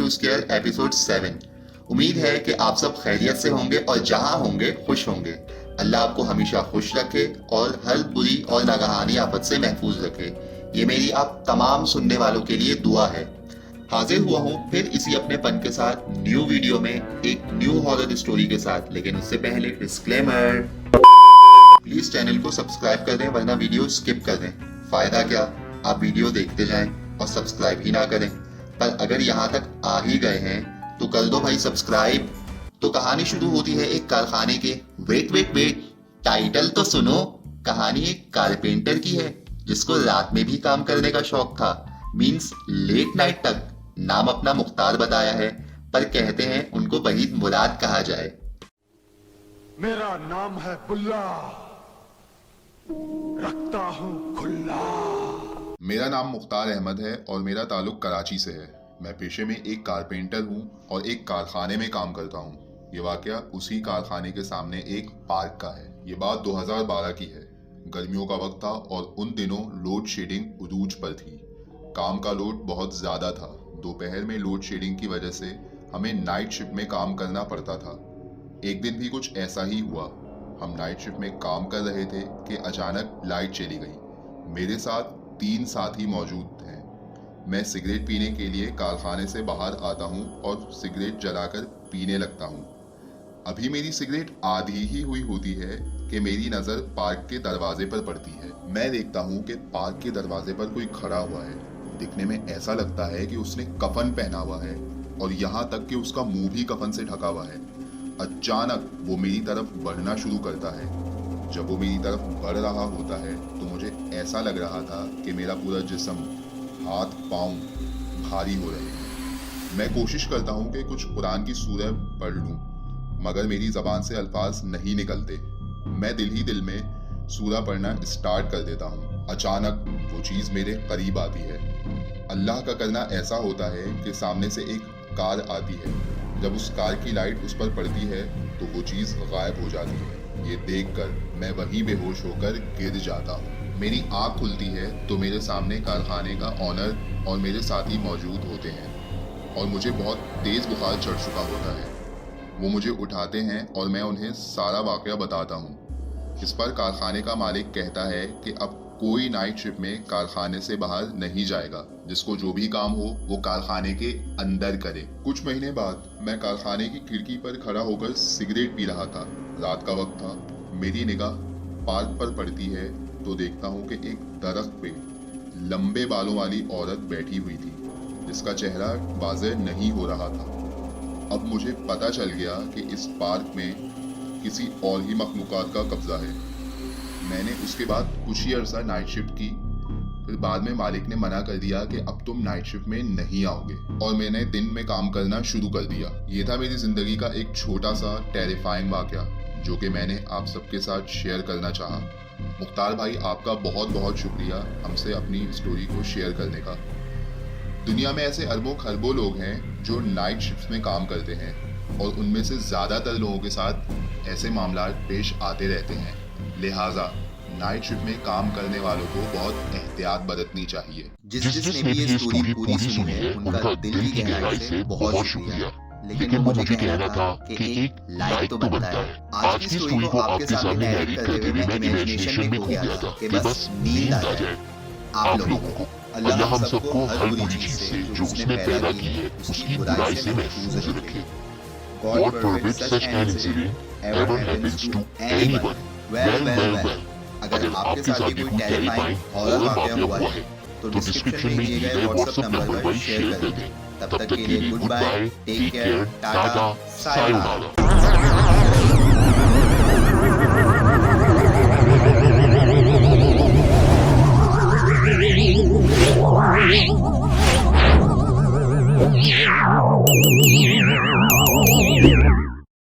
News care episode 7। उम्मीद है कि आप सब खैरियत से होंगे और जहां होंगे खुश होंगे। अल्लाह आपको हमेशा खुश रखे और हर बुरी और नागहानी आफत से महफूज रखे। ये मेरी आप तमाम सुनने वालों के लिए दुआ है। हाजिर हुआ हूँ फिर इसी अपनेपन के साथ न्यू वीडियो में एक न्यू हॉरर स्टोरी के साथ, लेकिन उससे पहले डिस्क्लेमर, प्लीज चैनल को सब्सक्राइब कर दें वरना वीडियो स्किप कर दें। फायदा क्या, आप वीडियो देखते जाएं और सब्सक्राइब ही ना करें। पर अगर यहाँ तक आ ही गए हैं तो कर दो भाई सब्सक्राइब। तो कहानी शुरू होती है एक कारखाने के। वेट, टाइटल तो सुनो। कहानी एक कारपेंटर की है जिसको रात में भी काम करने का शौक था, मींस लेट नाइट तक। नाम अपना मुख्तार बताया है, पर कहते हैं उनको वहीद मुराद कहा जाए। मेरा नाम है बुल्ला, रखता हूं खुल्ला। मेरा नाम मुख्तार अहमद है और मेरा ताल्लुक कराची से है। मैं पेशे में एक कारपेंटर हूँ और एक कारखाने में काम करता हूँ। ये वाकया उसी कारखाने के सामने एक पार्क का है। ये बात 2012 की है। गर्मियों का वक्त था और उन दिनों लोड शेडिंग उरूज पर थी। काम का लोड बहुत ज़्यादा था। दोपहर में लोड शेडिंग की वजह से हमें नाइट शिफ्ट में काम करना पड़ता था। एक दिन भी कुछ ऐसा ही हुआ। हम नाइट शिफ्ट में काम कर रहे थे कि अचानक लाइट चली गई। मेरे साथ 3 साथी मौजूद हैं। मैं सिगरेट पीने के लिए कारखाने से बाहर आता हूँ और सिगरेट जलाकर पीने लगता हूँ। अभी मेरी सिगरेट आधी ही हुई होती है कि मेरी नज़र पार्क के दरवाजे पर पड़ती है। मैं देखता हूँ कि पार्क के दरवाजे पर कोई खड़ा हुआ है। दिखने में ऐसा लगता है कि उसने कफन पहना हुआ है और यहाँ तक कि उसका मुंह भी कफन से ढका हुआ है। अचानक वो मेरी तरफ बढ़ना शुरू करता है। जब वो मेरी तरफ बढ़ रहा होता है तो मुझे ऐसा लग रहा था कि मेरा पूरा जिस्म, हाथ पाँव भारी हो रहे हैं। मैं कोशिश करता हूँ कि कुछ कुरान की सूरह पढ़ लूँ, मगर मेरी ज़बान से अल्फाज नहीं निकलते। मैं दिल ही दिल में सूरह पढ़ना स्टार्ट कर देता हूँ। अचानक वो चीज़ मेरे करीब आती है। अल्लाह का करना ऐसा होता है कि सामने से एक कार आती है। जब उस कार की लाइट उस पर पड़ती है तो वो चीज़ गायब हो जाती है। ये देखकर मैं वहीं बेहोश होकर गिर जाता हूँ। मेरी आँख खुलती है तो मेरे सामने कारखाने का ऑनर और मेरे साथी मौजूद होते हैं और मुझे बहुत तेज़ बुखार चढ़ चुका होता है। वो मुझे उठाते हैं और मैं उन्हें सारा वाक़या बताता हूँ। इस पर कारखाने का मालिक कहता है कि अब कोई नाइट शिफ्ट में कारखाने से बाहर नहीं जाएगा। जिसको जो भी काम हो वो कारखाने के अंदर करे। कुछ महीने बाद मैं कारखाने की खिड़की पर खड़ा होकर सिगरेट पी रहा था। रात का वक्त था। मेरी निगाह पार्क पर पड़ती है तो देखता हूँ कि एक दरख्त पे लंबे बालों वाली औरत बैठी हुई थी जिसका चेहरा वाज़ेह नहीं हो रहा था। अब मुझे पता चल गया कि इस पार्क में किसी और ही मखलूक़ात का कब्जा है। मैंने उसके बाद कुछ ही अरसा नाइट शिफ्ट की। फिर बाद में मालिक ने मना कर दिया कि अब तुम नाइट शिफ्ट में नहीं आओगे और मैंने दिन में काम करना शुरू कर दिया। ये था मेरी ज़िंदगी का एक छोटा सा टेरिफाइंग वाक़या जो कि मैंने आप सबके साथ शेयर करना चाहा। मुख्तार भाई, आपका बहुत बहुत शुक्रिया हमसे अपनी स्टोरी को शेयर करने का। दुनिया में ऐसे अरबों खरबों लोग हैं जो नाइट शिफ्ट में काम करते हैं और उनमें से ज़्यादातर लोगों के साथ ऐसे मामला पेश आते रहते हैं। लिहाजा नाइट शिफ्ट में काम करने वालों को बहुत एहतियात बरतनी चाहिए। जिसने भी ये स्टोरी पूरी सुनी है उनका दिल की गहराई से बहुत शुक्रिया। लेकिन मुझे कहना था कि एक लाइक तो बनता है। आज की स्टोरी को आपके सामने नैरेट करते हुए मैं इमेजिनेशन में खो गया था कि बस नींद आ जाए आप लोगों को। अल्लाह हम सबको हर बुरी चीज से जो उसने पैदा की है उसकी बुराई से महफूज रखे। God forbid such an incident ever happens to anyone. Well. अगर आपके साथ भी कोई टेरिफाइंग हॉरर वाक़या हुआ है तो डिस्क्रिप्शन में दिए गए व्हाट्सएप नंबर पर शेयर कर दें। तब तक के लिए good bye, take care, tata, sayonara. Yeah.